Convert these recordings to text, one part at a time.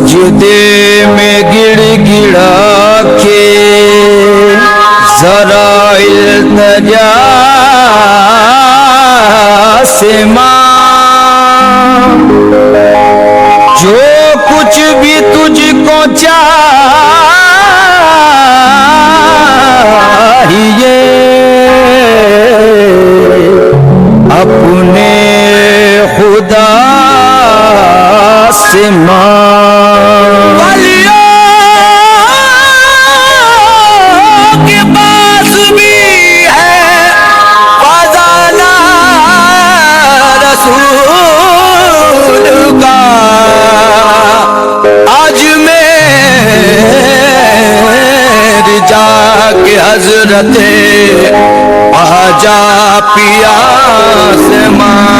सजदे में गिड़गिड़ा के जरा इल्तिजा से मां, जो कुछ भी तुझको चाहिए अपने खुदा से मांग। के पास भी है खजाना रसूल का, आज मेरी जाके हजरते आजा पिया से मांग।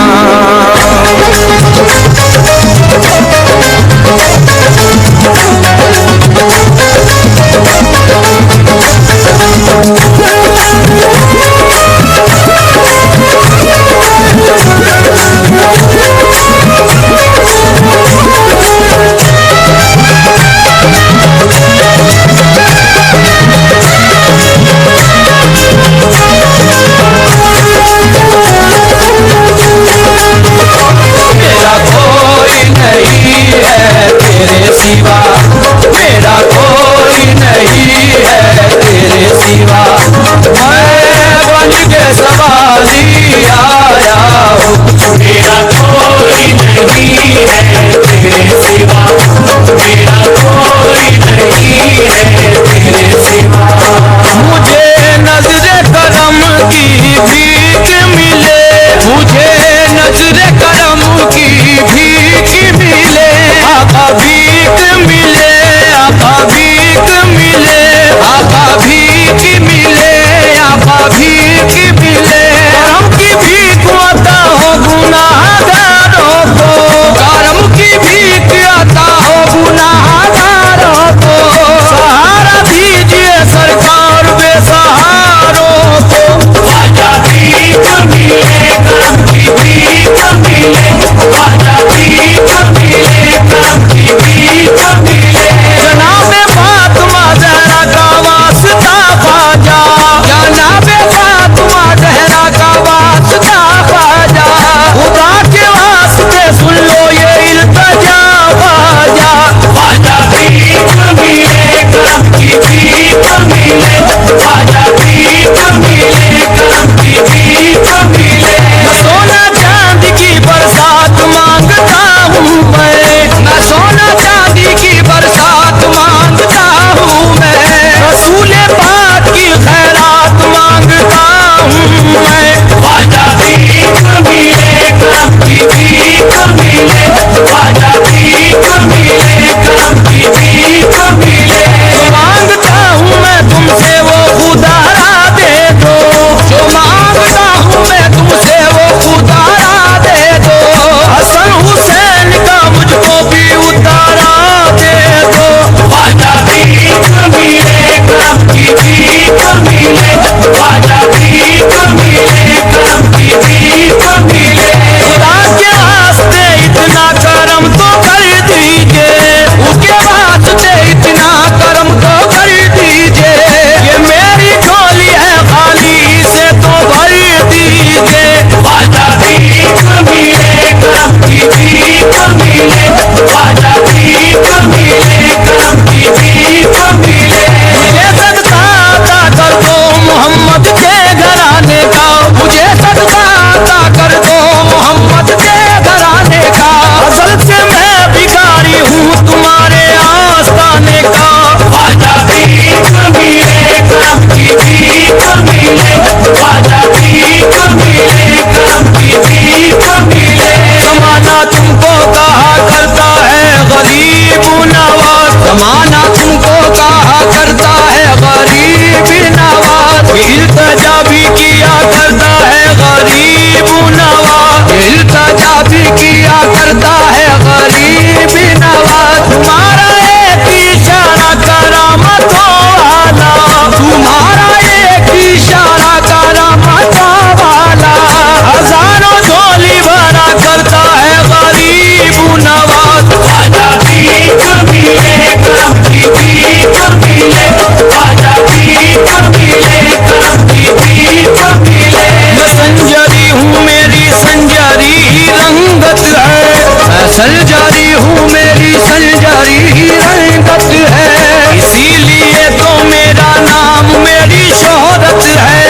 सलजारी हूँ मेरी सलजारी ही रंगत है, इसीलिए तो मेरा नाम मेरी शोहरत है,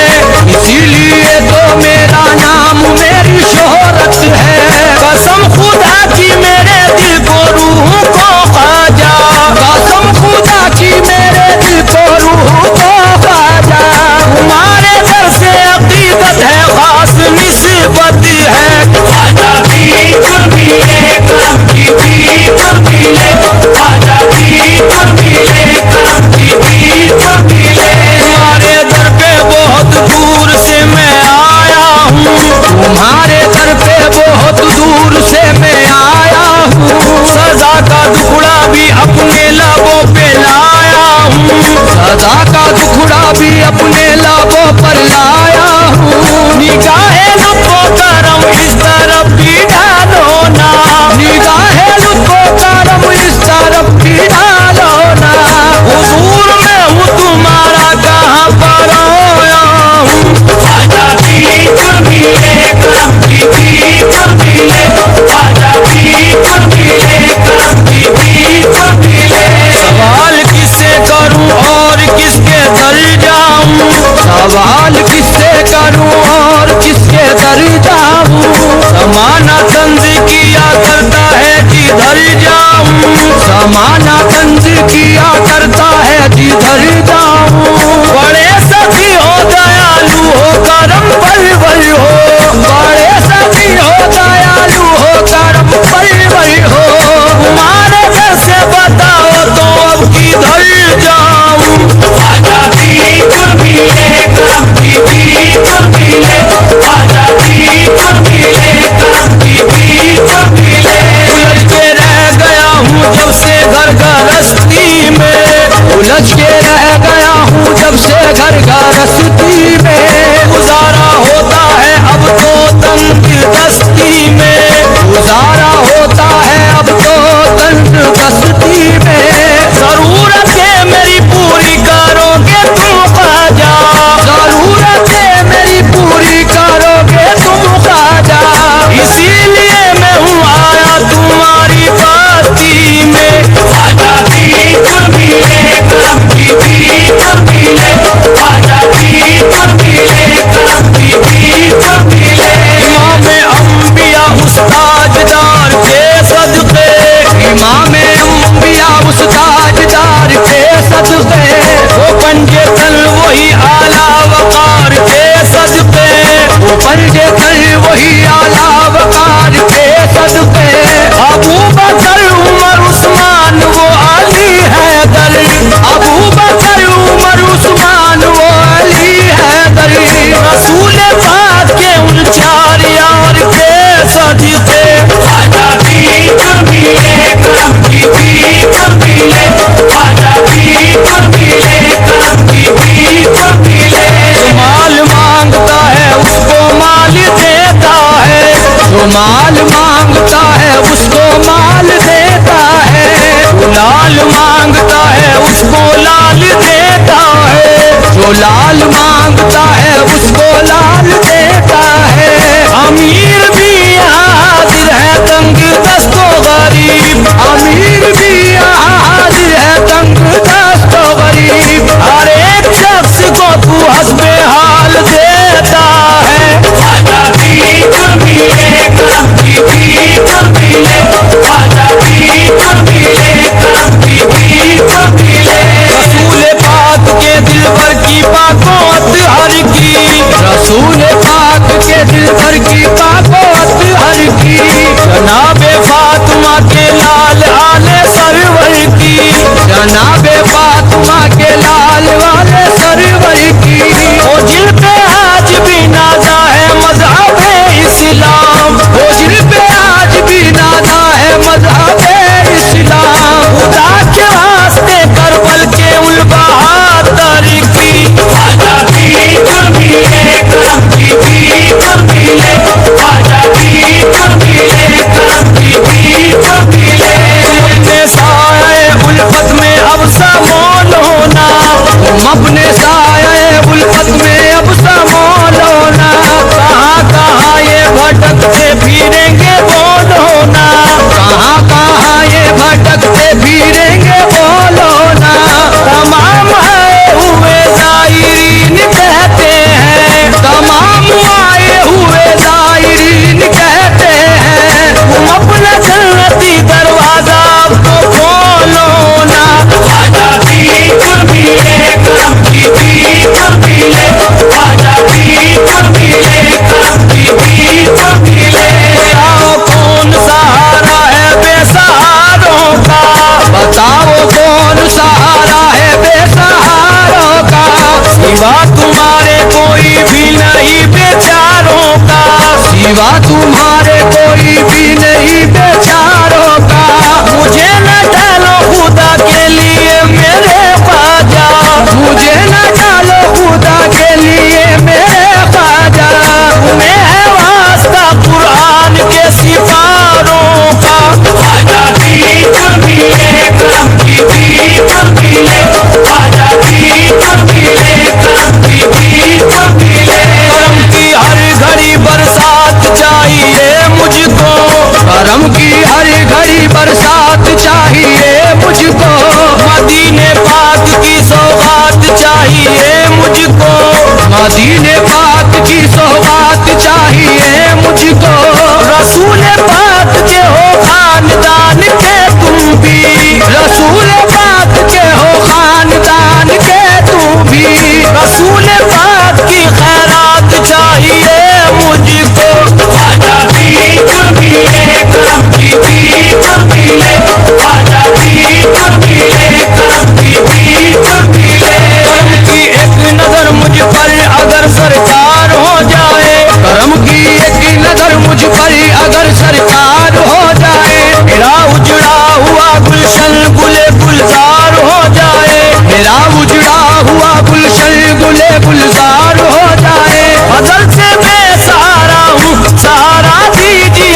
इसीलिए तो मेरा नाम मेरी शोहरत है। कसम खुदा की मेरे दिल को रूह को ख्वाजा, कसम खुदा की मेरे दिल को रूह को ख्वाजा, तुम्हारे दर से अकीदत है खास निस्बत है। ख्वाजा भी मिले करम की भी मिले, ख्वाजा भी मिले करम की भी मिले। तुम्हारे दर पे बहुत दूर से मैं आया हूँ, तुम्हारे दर पे बहुत दूर से मैं आया हूँ। सजा का टुकड़ा भी अपने लबों पे लाया हूँ, सदा का टुकड़ा भी अपने लाबों पर लाया हूँ। निगाहे लुत्फो करम इस तरफ भी डालो ना, निगाहे लुत्फो करम इस तरफ भी डालो ना। हुजूर में हूँ तुम्हारा कहाँ पर आया हूँ। ख्वाजा भी मिले करम की भी मिले, ख्वाजा भी मिले करम की भी मिले। सवाल किससे करूँ और किसके दर जाऊँ, सवाल किससे करूं और किसके दर जाऊं। जमाना तंज किया करता है जिधर जाऊँ, जमाना तंज किया करता है जिधर जाऊं। बड़े सखी हो दयालु हो करम परवर हो, बड़े सखी हो दयालु हो करम परवर हो। तुम्हारे घर से बताओ तो अब किधर जाऊँ। ख्वाजा भी मिले करम की भी मिले, ख्वाजा भी मिले करम की भी मिले। उलझ के रह गया हूँ जब से घर गृहस्थी में, उलझ के रह गया हूँ जब से घर गृहस्थी में। गुजारा होता है अब तो तंग दस्ती में, गुजारा होता है अब तो तंग दस्ती में। जरूरतें मेरी पूरी करोगे तुम ख्वाजा, जरूरतें मेरी पूरी करोगे तुम ख्वाजा। इसीलिए मैं हूँ आया तुम्हारी बाती में। ख्वाजा भी मिले करम की भी मिले, ख्वाजा भी मिले करम की भी मिले। इमाम अंबिया उस ताजदार के सदके, इमाम अंबिया उस ताजदार के सदके, वो पंजे तल वही आला वकार के सदके, वो पंजे तल वही आला वकार के सदके। अबू बकर उमर उस्मान वो अली हैदर, अबू बकर उमर उस्मान वो अली हैदर। रसूल पाक के उन चार यार के सदके। ख्वाजा भी मिले करम की भी मिले, ख्वाजा भी मिले करम की भी मिले। जो माल मांगता है उसको माल देता है, जो माल मांगता है उसको माल देता है। जो लाल मांगता है उसको लाल देता है, जो लाल मांगता है उसको लाल देता है। अमीर भी हाजिर है तंग दस्तो गरीब, अमीर भी हाजिर है तंग दस्तो गरीब। हर एक शख्स को तू हस्बे हाल देता है। ख्वाजा भी मिले करम की भी मिले, ख्वाजा भी मिले करम की भी मिले। रसूल पाक के दिल भर की बातों हर की, रसूल पाक के दिल भर की बातों तुम्हारे कोई भी नहीं बेचारों का। मुझे न डालो खुदा के लिए मेरे ख्वाजा, मुझे न डालो खुदा के लिए मेरे ख्वाजा। तुम्हें है वास्ता कुरान के सिपारों का। आजादी तो मिले करम की भी तो मिले, आजादी तो मिले करम की भी तो मिले। करम की हर घड़ी बरसात चाहिए मुझको, करम की हर घड़ी बरसात चाहिए मुझको। मदीने पाक की सौगात चाहिए मुझको, मदीने पाक की सौगात चाहिए मुझको। रसूल पाक के हो खानदान के तुम भी, रसूल पाक के हो खानदान के तुम भी। रसूल पाक की खैरात चाहिए मुझको। आजादी तो मिले करम की भी तो मिले, आजादी तो मिले करम की भी तो मिले। करम की एक नजर मुझ पर अगर सरकार हो जाए, करम की एक नजर मुझ पर अगर सरकार हो जाए। मेरा उजड़ा हुआ गुलशन गुले गुलजार हो जाए, मेरा उजड़ा हुआ गुलशन गुले गुलजार हो जाए। फजल से मैं सहारा हूँ, सहारा दीजिए